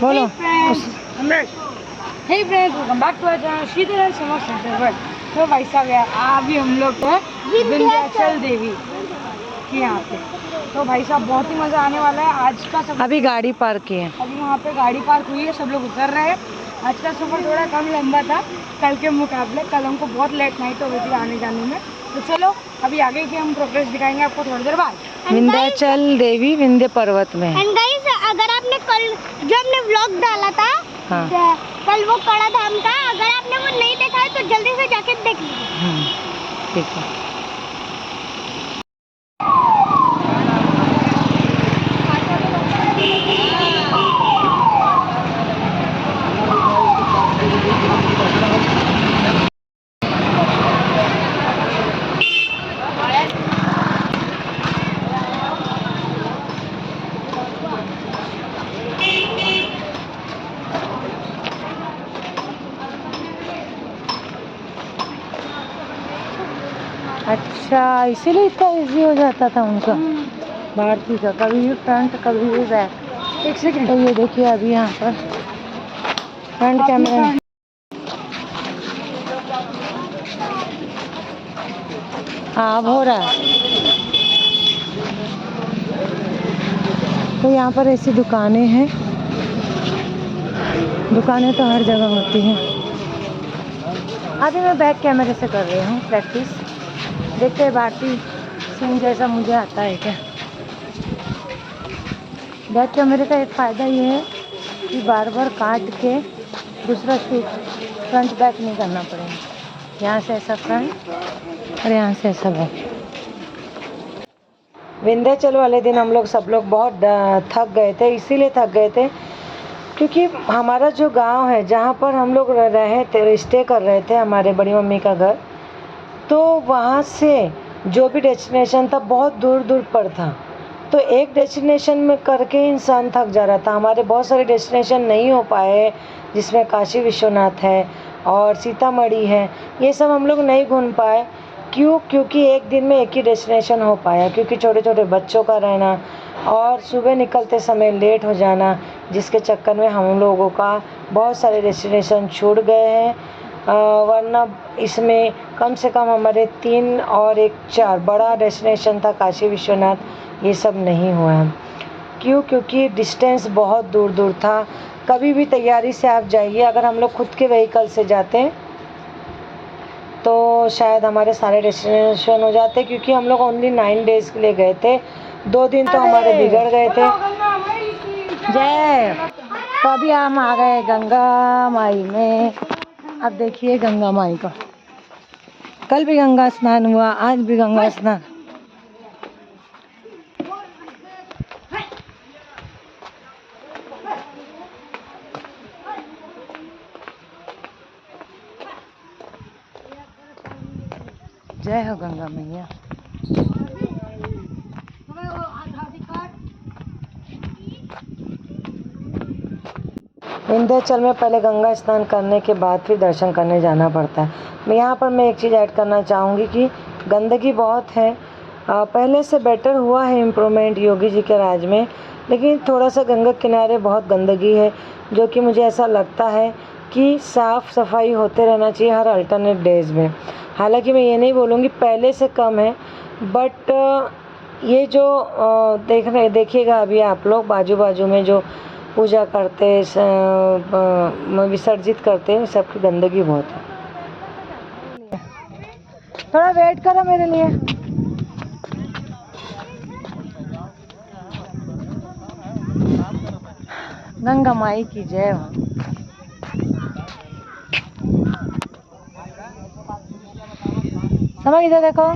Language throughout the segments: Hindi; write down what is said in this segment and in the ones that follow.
बोलो। Hey friends, welcome back to our channel Shridhar and Samar center world. तो भाई साहब यार अभी हम लोग तो विंध्याचल देवी के यहाँ पे, तो भाई साहब बहुत ही मज़ा आने वाला है आज का। सब अभी गाड़ी पार्क की है, अभी वहाँ पे गाड़ी पार्क हुई है, सब लोग उतर रहे हैं। आज का सफ़र थोड़ा कम लंबा था कल के मुकाबले। कल हमको बहुत लेट नाइट हो गई थी आने जाने में। तो चलो अभी आगे की हम प्रोग्रेस दिखाएंगे आपको थोड़ी देर बाद। विंध्याचल देवी विंध्य पर्वत में। एंड गाइस, अगर आपने कल जो हमने व्लॉग डाला था, हाँ, कल वो कड़ा धाम का, अगर आपने वो नहीं देखा है तो जल्दी से जाके देख लीजिए। ठीक है। अच्छा, इसीलिए इतना इजी हो जाता था उनका भारती का, कभी भी फ्रंट कभी भी बैक। एक सेकेंड, तो ये देखिए अभी यहाँ पर फ्रंट कैमरा हाँ अब हो रहा है। तो यहाँ पर ऐसी दुकानें हैं, दुकानें तो हर जगह होती हैं। अभी मैं बैक कैमरे से कर रही हूँ प्रैक्टिस, देखते हैं भारती सिंह जैसा मुझे आता है क्या। बैक कैमरे का एक फ़ायदा ये है कि बार बार काट के दूसरा शूट फ्रंट बैक नहीं करना पड़ेगा। यहाँ से ऐसा फ्रंट और यहाँ से ऐसा बैक। विंध्याचल वाले दिन हम लोग सब लोग बहुत थक गए थे, इसीलिए थक गए थे क्योंकि हमारा जो गांव है जहाँ पर हम लोग रहे थे, स्टे कर रहे थे, हमारे बड़ी मम्मी का घर, तो वहाँ से जो भी डेस्टिनेशन था बहुत दूर दूर पर था। तो एक डेस्टिनेशन में करके इंसान थक जा रहा था। हमारे बहुत सारे डेस्टिनेशन नहीं हो पाए, जिसमें काशी विश्वनाथ है और सीतामढ़ी है, ये सब हम लोग नहीं घूम पाए। क्यों? क्योंकि एक दिन में एक ही डेस्टिनेशन हो पाया, क्योंकि छोटे छोटे बच्चों का रहना और सुबह निकलते समय लेट हो जाना, जिसके चक्कर में हम लोगों का बहुत सारे डेस्टिनेशन छूट गए हैं। वरना इसमें कम से कम हमारे 3 और 1 4 बड़ा डेस्टिनेशन था काशी विश्वनाथ, ये सब नहीं हुआ है। क्यों? क्योंकि डिस्टेंस बहुत दूर दूर था। कभी भी तैयारी से आप जाइए, अगर हम लोग खुद के व्हीकल से जाते तो शायद हमारे सारे डेस्टिनेशन हो जाते, क्योंकि हम लोग ओनली 9 डेज़ के लिए गए थे। 2 दिन तो हमारे बिगड़ गए थे। जय। तो अभी हम आ गए गंगा माई में। अब देखिए गंगा माई का, कल भी गंगा स्नान हुआ, आज भी गंगा स्नान। जय हो गंगा मैया। विंध्याचल में पहले गंगा स्नान करने के बाद फिर दर्शन करने जाना पड़ता है। यहाँ पर मैं एक चीज़ ऐड करना चाहूँगी कि गंदगी बहुत है। पहले से बेटर हुआ है इम्प्रूवमेंट योगी जी के राज में, लेकिन थोड़ा सा गंगा किनारे बहुत गंदगी है, जो कि मुझे ऐसा लगता है कि साफ़ सफाई होते रहना चाहिए हर अल्टरनेट डेज़ में। हालांकि मैं ये नहीं बोलूँगी पहले से कम है, बट ये जो देखिएगा अभी आप लोग बाजू बाजू में जो पूजा करते विसर्जित करते हैं, सबकी गंदगी बहुत है। थोड़ा वेट करो मेरे लिए। गंगा माई की जय हो। समझ इधर देखो।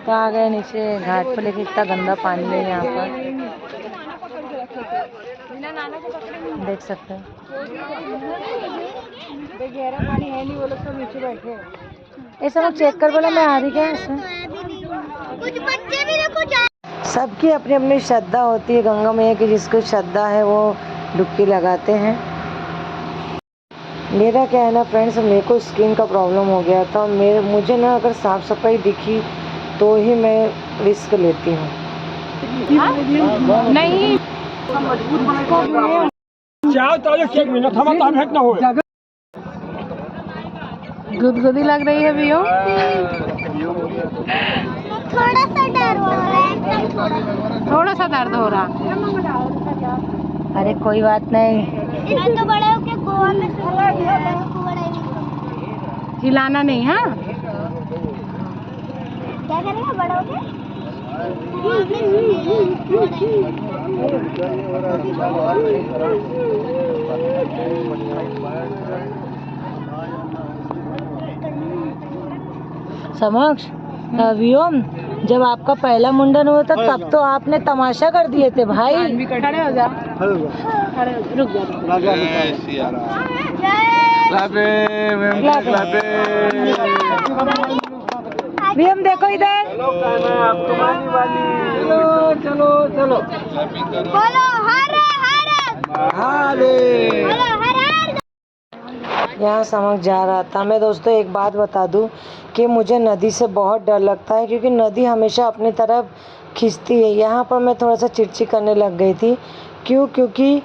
तो आ गए नीचे घाट पर, लेकिन इतना गंदा पानी है यहाँ पर, देख सकते हैं। गहरा पानी है नहीं, वो लोग सब नीचे बैठे हैं। ऐसा मैं चेक कर बोला मैं आ रही क्या ऐसा। कुछ बच्चे भी देखो जा। सबकी अपनी अपनी श्रद्धा होती है गंगा मैया की, जिसको श्रद्धा है वो डुबकी लगाते हैं। मेरा क्या है ना फ्रेंड्स, मेरे को स्किन का प्रॉब्लम हो गया था। मुझे ना अगर साफ सफाई दिखी तो ही मैं रिस्क लेती हूँ। नहीं गुदगुदी लग रही है भैया। थोड़ा सा डर हो रहा है, एकदम थोड़ा सा दर्द हो रहा। अरे कोई बात नहीं, इसमें तो बड़े होके गोवा में हिलाना नहीं। हाँ क्या करेगा बड़ा होके? समक्ष व्योम, जब आपका पहला मुंडन हुआ था तब तो आपने तमाशा कर दिए थे भाई। खड़े हो जा, खड़े हो जा, रुक जा। व्योम देखो इधर, बोलो हर हर बोलो हर हर। यहाँ समझ जा रहा था मैं। दोस्तों एक बात बता दूं कि मुझे नदी से बहुत डर लगता है, क्योंकि नदी हमेशा अपनी तरफ खींचती है। यहाँ पर मैं थोड़ा सा चिड़चिड़ करने लग गई थी। क्योंकि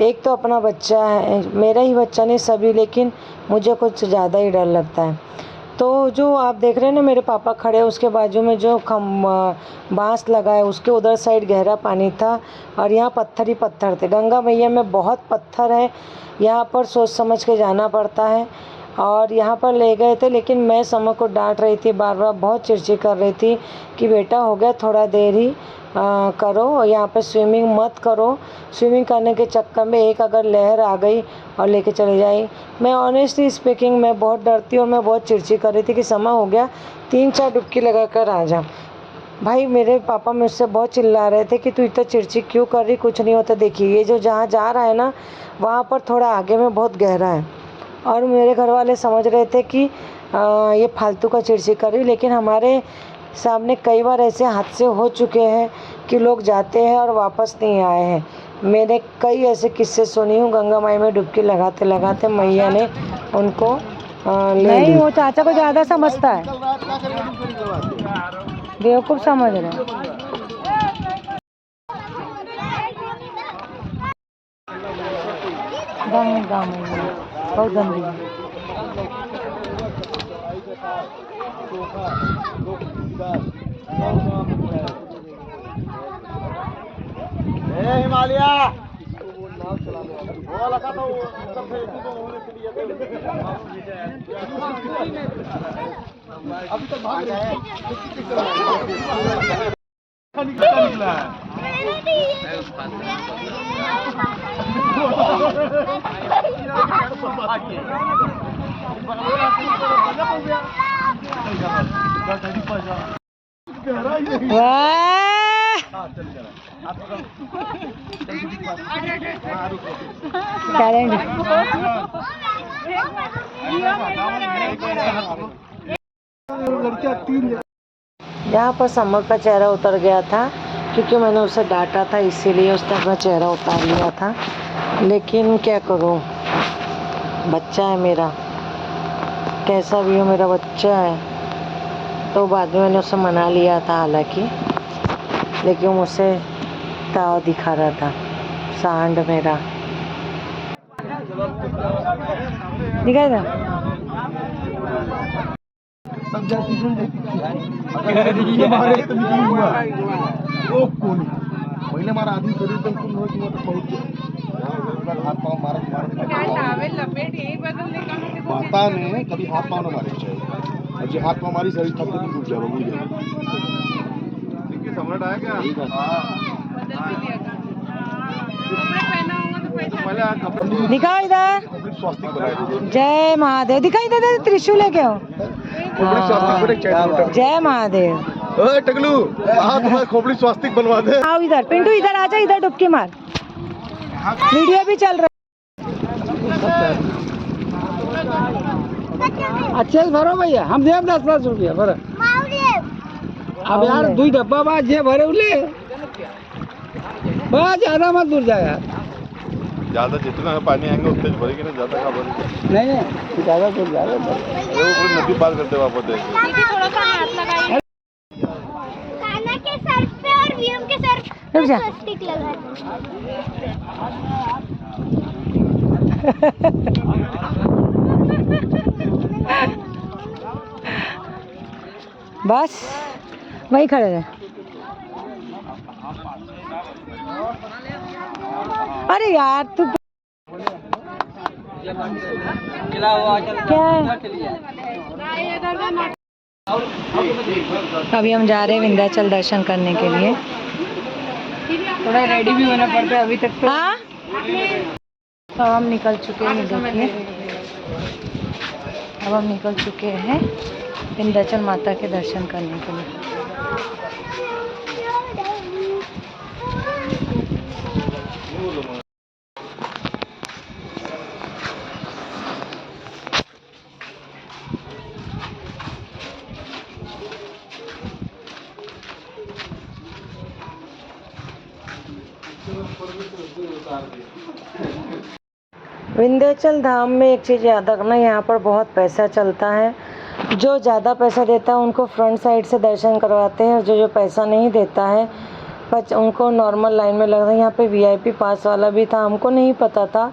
एक तो अपना बच्चा है, मेरा ही बच्चा नहीं सभी, लेकिन मुझे कुछ ज़्यादा ही डर लगता है। तो जो आप देख रहे हैं ना मेरे पापा खड़े, उसके बाजू में जो बांस लगा है उसके उधर साइड गहरा पानी था और यहाँ पत्थर ही पत्थर थे। गंगा मैया में बहुत पत्थर है, यहाँ पर सोच समझ के जाना पड़ता है। और यहाँ पर ले गए थे, लेकिन मैं समझ को डांट रही थी, बार बार बहुत चिड़चिड़ कर रही थी कि बेटा हो गया, थोड़ा देर ही करो, यहाँ पे स्विमिंग मत करो। स्विमिंग करने के चक्कर में एक अगर लहर आ गई और लेके चले जाए। मैं ऑनेस्टली स्पीकिंग मैं बहुत डरती हूँ और मैं बहुत चिड़चिड़ कर रही थी कि समय हो गया, 3-4 डुबकी लगा कर आ जा। भाई मेरे पापा मुझसे बहुत चिल्ला रहे थे कि तू इतना चिड़चिड़ क्यों कर रही, कुछ नहीं होता। देखिए ये जो जहाँ जा रहा है ना, वहाँ पर थोड़ा आगे में बहुत गहरा है। और मेरे घर वाले समझ रहे थे कि ये फालतू का चिड़चिड़ कर रही, लेकिन हमारे सामने कई बार ऐसे हादसे हो चुके हैं कि लोग जाते हैं और वापस नहीं आए हैं। मैंने कई ऐसे किस्से सुनी हूँ, गंगा माई में डुबकी लगाते लगाते मैया ने उनको ले ली। वो चाचा को ज़्यादा समझता है, बेवकूफ़ समझ रहे हैं। गंगा मैया बहुत गंदी है। हिमालय अभी तक भाग रहे हैं। निकला यहाँ पर समर का चेहरा उतर गया था, क्योंकि मैंने उसे डांटा था, इसीलिए उसने अपना चेहरा उतार लिया था। लेकिन क्या करूँ, बच्चा है मेरा, कैसा भी हो मेरा बच्चा है। तो बाद में मैंने उसे मना लिया था हालांकि, लेकिन मुझसे ताव दिखा रहा था सांड मेरा। दिखाई था सब जाती पहले हमारा आदमी शरीर बिल्कुल हाथ पाँव मारत माता ने कभी हाथ पाँव न मारे चाहिए, और जो हाथ पाँव मारी शरीर थक टूट जाएगा। समझ आएगा दिखाई इधर। स्वास्तिक बनाए, जय महादेव। दिखाई दे, त्रिशूल है क्या? जय महादेव। टकलू तुम्हारा खोपड़ी स्वास्तिक बनवा दे। आओ इधर, पिंटू इधर आजा, इधर डुबकी मार, वीडियो भी चल रहा है। अच्छे से भरो भैया, हम देव 10 रुपया भरो। अब यार 2 डब्बा बाद जे भरे उले बस, ज्यादा मत दूर जाए यार। ज्यादा जितना पानी आएंगे उतने भरेगी ना, ज्यादा का भरेगी नहीं ज्यादा दूर ज्यादा नदी पार करते वापस देंगे। थोड़ा सा हाथ लगाइए। कान्हा के सर पे और वीएम के सर पे स्वस्तिक लगा बस वही खड़े रहे। अरे यार तू क्या है? अभी हम जा रहे हैं विंध्याचल दर्शन करने के लिए। थोड़ा रेडी भी होना पड़ता है अभी तक तो। हाँ तो हम निकल चुके हैं, देखिए अब हम निकल चुके हैं विंध्याचल माता के दर्शन करने के लिए। विंध्याचल धाम में एक चीज़ याद रखना, यहाँ पर बहुत पैसा चलता है। जो ज़्यादा पैसा देता है उनको फ्रंट साइड से दर्शन करवाते हैं, और जो पैसा नहीं देता है बस उनको नॉर्मल लाइन में लगता है। यहाँ पे वीआईपी पास वाला भी था, हमको नहीं पता था,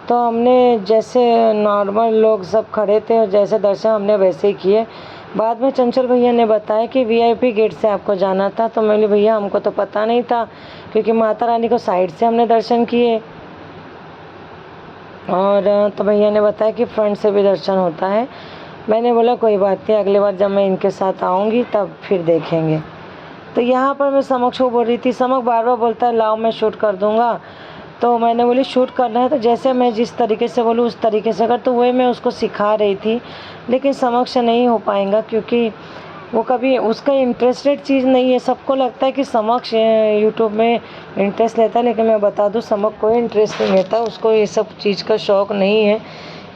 तो हमने जैसे नॉर्मल लोग सब खड़े थे और जैसे दर्शन हमने वैसे ही किए। बाद में चंचल भैया ने बताया कि वीआईपी गेट से आपको जाना था, तो मैं बोली भैया हमको तो पता नहीं था, क्योंकि माता रानी को साइड से हमने दर्शन किए। और तो भैया ने बताया कि फ्रंट से भी दर्शन होता है। मैंने बोला कोई बात नहीं, अगली बार जब मैं इनके साथ आऊँगी तब फिर देखेंगे। तो यहाँ पर मैं समक्ष को बोल रही थी, समक्ष बार बार बोलता है लाओ मैं शूट कर दूँगा, तो मैंने बोली शूट करना है तो जैसे मैं जिस तरीके से बोलूँ उस तरीके से कर, तो वही मैं उसको सिखा रही थी। लेकिन समक्ष नहीं हो पाएगा, क्योंकि वो कभी उसका इंटरेस्टेड चीज़ नहीं है। सबको लगता है कि समक्ष यूट्यूब में इंटरेस्ट लेता है, लेकिन मैं बता दूँ समक्ष कोई इंटरेस्ट नहीं लेता, उसको ये सब चीज़ का शौक़ नहीं है।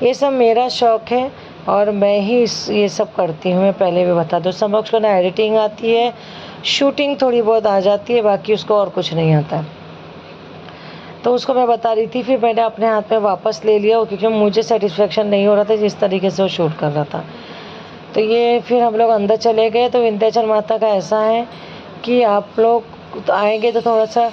ये सब मेरा शौक़ है और मैं ही ये सब करती हूँ। मैं पहले भी बता दूँ, समक्ष को ना एडिटिंग आती है, शूटिंग थोड़ी बहुत आ जाती है, बाकी उसको और कुछ नहीं आता। तो उसको मैं बता रही थी, फिर मैंने अपने हाथ में वापस ले लिया, क्योंकि मुझे सेटिस्फेक्शन नहीं हो रहा था जिस तरीके से वो शूट कर रहा था। तो ये फिर हम लोग अंदर चले गए। तो विंध्याचल माता का ऐसा है कि आप लोग आएंगे तो थोड़ा सा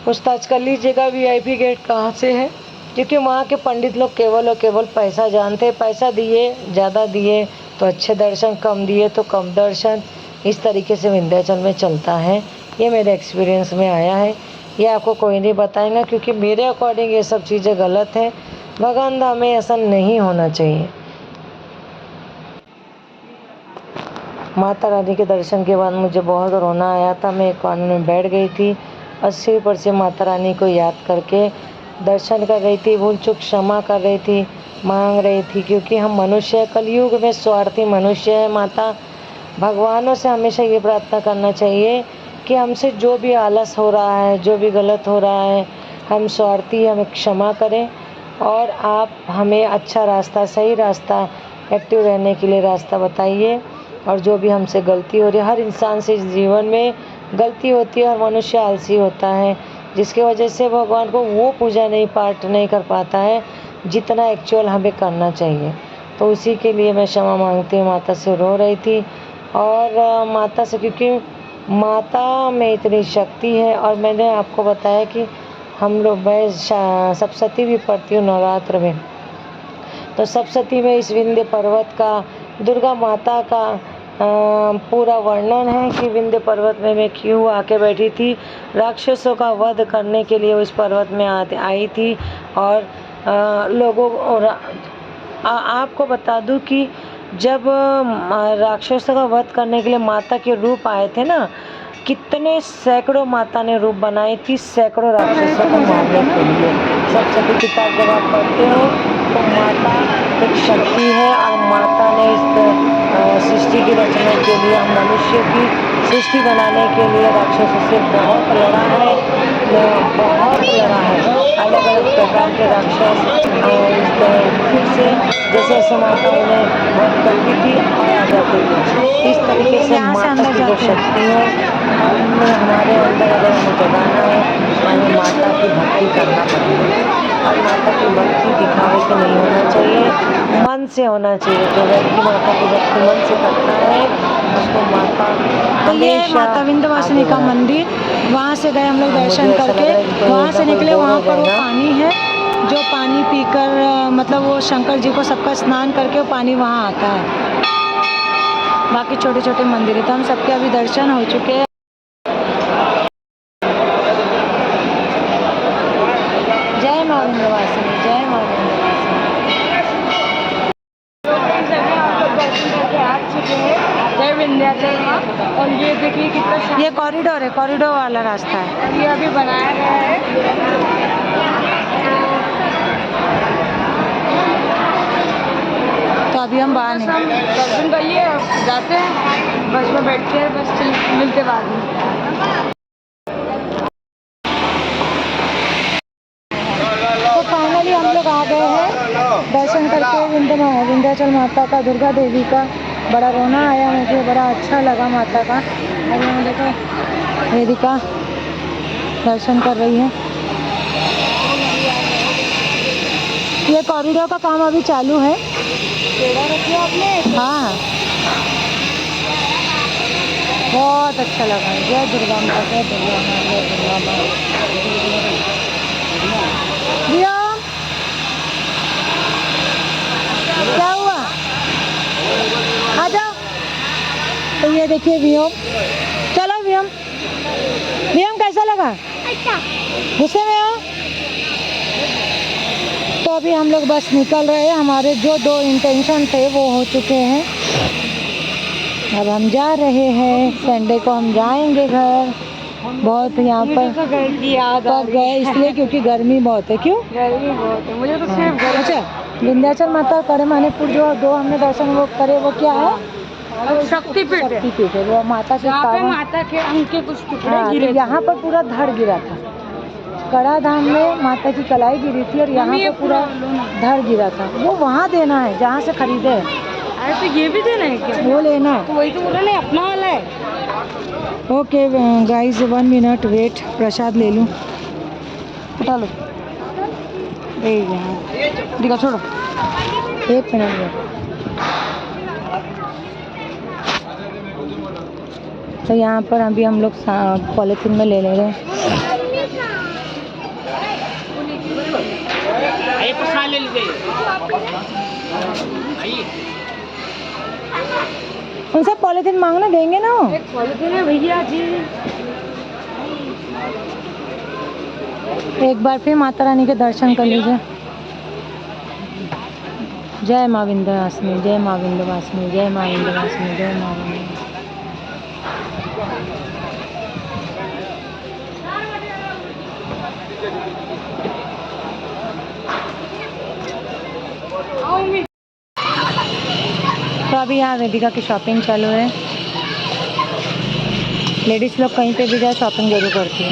पूछताछ कर लीजिएगा वीआईपी गेट कहाँ से है, क्योंकि वहाँ के पंडित लोग केवल और केवल पैसा जानते हैं। पैसा दिए, ज़्यादा दिए तो अच्छे दर्शन, कम दिए तो कम दर्शन, इस तरीके से विंध्याचल में चलता है। ये मेरे एक्सपीरियंस में आया है, ये आपको कोई नहीं बताएगा, क्योंकि मेरे अकॉर्डिंग ये सब चीज़ें गलत हैं। भगवान धाम में ऐसा नहीं होना चाहिए। माता रानी के दर्शन के बाद मुझे बहुत रोना आया था। मैं एक कॉर्नर में बैठ गई थी और सिर पर से माता रानी को याद करके दर्शन कर रही थी, भूल चूक क्षमा कर रही थी, मांग रही थी, क्योंकि हम मनुष्य, कलयुग में स्वार्थी मनुष्य है। माता भगवानों से हमेशा ये प्रार्थना करना चाहिए कि हमसे जो भी आलस हो रहा है, जो भी गलत हो रहा है, हम स्वार्थी, हमें क्षमा करें और आप हमें अच्छा रास्ता, सही रास्ता, एक्टिव रहने के लिए रास्ता बताइए। और जो भी हमसे गलती हो रही है, हर इंसान से जीवन में गलती होती है, हर मनुष्य आलसी होता है, जिसकी वजह से भगवान को वो पूजा नहीं, पाठ नहीं कर पाता है जितना एक्चुअल हमें करना चाहिए। तो उसी के लिए मैं क्षमा मांगती हूँ। माता से रो रही थी और माता से, क्योंकि माता में इतनी शक्ति है। और मैंने आपको बताया कि हम लोग, मैं सप्तशती भी पढ़ती हूँ नवरात्र में, तो सप्तशती में इस विंध्य पर्वत का, दुर्गा माता का पूरा वर्णन है कि विंध्य पर्वत में मैं क्यों आके बैठी थी। राक्षसों का वध करने के लिए उस पर्वत में आई थी। और लोगों और आपको बता दूं कि जब राक्षसों का वध करने के लिए माता के रूप आए थे ना, कितने सैकड़ों माता ने रूप बनाई थी सैकड़ों राक्षसों को मारने के लिए। सप्तशती किताब जब आप पढ़ते हो तो माता एक शक्ति है और माता ने इस सृष्टि की रचना के लिए, हम मनुष्य की सृष्टि बनाने के लिए राक्षसों से बहुत लड़ा है, बहुत लड़ा है। अलग अलग प्रकार के राक्षस फिर से जैसे जैसे माताओं ने वध करती थी आ जाते थे। इस तरीके से माता की जो शक्ति है हमारे अंदर अगर हमें जगाना है तो हमें माता की भक्ति करना पड़ेगा। और माता की भक्ति दिखावे के नहीं होना चाहिए, मन से होना चाहिए। जो व्यक्ति माता की भक्ति मन से करता है उसको माता तो ये है माता विंध्यवासिनी का मंदिर। वहाँ से गए हम लोग दर्शन करके, वहाँ से निकले, वहाँ पर वो पानी है जो पानी पीकर मतलब वो शंकर जी को सबका स्नान करके वो पानी वहाँ आता है। बाकी छोटे छोटे मंदिर है, तो हम सबके अभी दर्शन हो चुके हैं। जय माँ विंध्यवासिनी, जय माँ विंध्यवासिनी। जय विंध्याचल माँ। और ये देखिए कितना ये कॉरिडोर है, कॉरिडोर वाला रास्ता है। ये अभी बनाया गया है। तो अभी हम बाहर बस हम दर्शन कर लिए, जाते हैं बस में बैठते हैं, बस मिलते बाद में। तो फाइनली हम लोग आ गए हैं दर्शन करके विंध्याचल माता का, दुर्गा देवी का। बड़ा रोना आया मुझे, बड़ा अच्छा लगा माता का। और यहाँ देखो वेदिका दर्शन कर रही है। ये कॉरिडोर का काम अभी चालू है। पेड़ा रखिए आपने। हाँ बहुत अच्छा लगा। जय दुर्गा माँ, जय दुर्गा माँ, जय दुर्गा माँ। वियम क्या हुआ, आ जाओ। तो ये देखिए वियम, चलो वियम। वियम कैसा लगा, गुस्से में हो? तो अभी हम लोग बस निकल रहे हैं। हमारे जो 2 इंटेंशन थे वो हो चुके हैं। अब हम जा रहे हैं। संडे को हम जाएंगे घर। बहुत यहाँ पर तो घर की याद आ कब गए इसलिए क्योंकि गर्मी बहुत है। क्यों? गर्मी बहुत है, मुझे तो सिर्फ घर। अच्छा, विंध्याचल माता कड़मानेपुर जो 2 हमने दर्शन वो करे वो क्या है? शक्तिपीठ है, शक्तिपीठ है। वो माता के जहाँ पे पावन, माता के अंग के कुछ टुकड़े हाँ, गिरे थे। यहाँ पर पूरा धड़ गिरा था। कड़ा धाम में माता की कलाई गिरी थी और यहाँ पे पूरा धड़ गिरा था। वो वहाँ देना है जहाँ से खरीदे है। अरे तो ये भी देना है क्या? वो लेना है। तो वही तो बोल रहे हैं, अपना वाला है। ओके गाइस, 1 मिनट वेट, प्रसाद ले लूँ। उठा लो, दिखा, छोड़ो, 1 मिनट वेट। तो यहाँ पर अभी हम लोग पॉलीथीन में ले रहे हैं। उनसे पॉलीथीन मांगना, देंगे ना। एक पॉलीथीन है भैया जी। एक बार फिर माता रानी के दर्शन कर लीजिए। जय माँ विंध्यवासिनी, जय माँ विंध्यवासिनी, जय माँ विंध्यवासिनी, जय माँ विंध्यवासिनी। तो अभी यहाँ वेदिका की शॉपिंग चालू है। लेडीज़ लोग कहीं पे भी जाए शॉपिंग जरूर करती है।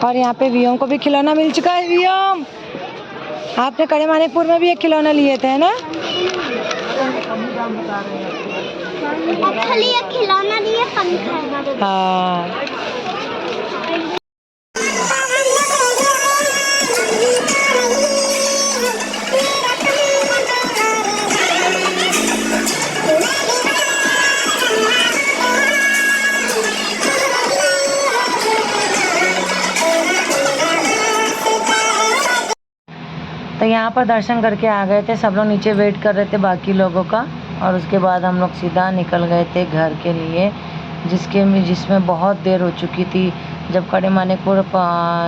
और यहाँ पे वियम को भी खिलौना मिल चुका है। वियम, आपने कड़मानेपुर में भी एक खिलौना लिए थे ना? खाली एक खिलौना नहीं है, पंखा है। हाँ। तो यहाँ पर दर्शन करके आ गए थे। सब लोग नीचे वेट कर रहे थे बाकी लोगों का। और उसके बाद हम लोग सीधा निकल गए थे घर के लिए, जिसमें बहुत देर हो चुकी थी। जब कड़मानेपुर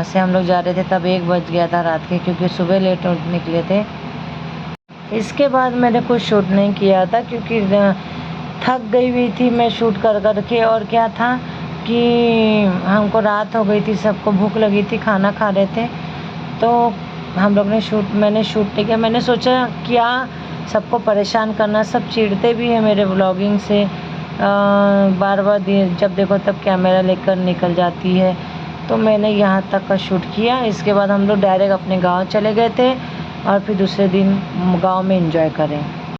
से हम लोग जा रहे थे तब 1 बज गया था रात के, क्योंकि सुबह लेट निकले थे। इसके बाद मैंने कुछ शूट नहीं किया था क्योंकि थक गई हुई थी मैं शूट कर के। और क्या था कि हमको रात हो गई थी, सबको भूख लगी थी, खाना खा रहे थे। तो हम लोग ने मैंने शूट नहीं किया। मैंने सोचा क्या सबको परेशान करना, सब चिढ़ते भी है मेरे व्लॉगिंग से, बार बार जब देखो तब कैमरा लेकर निकल जाती है। तो मैंने यहाँ तक का शूट किया। इसके बाद हम लोग डायरेक्ट अपने गांव चले गए थे और फिर दूसरे दिन गांव में एंजॉय करें।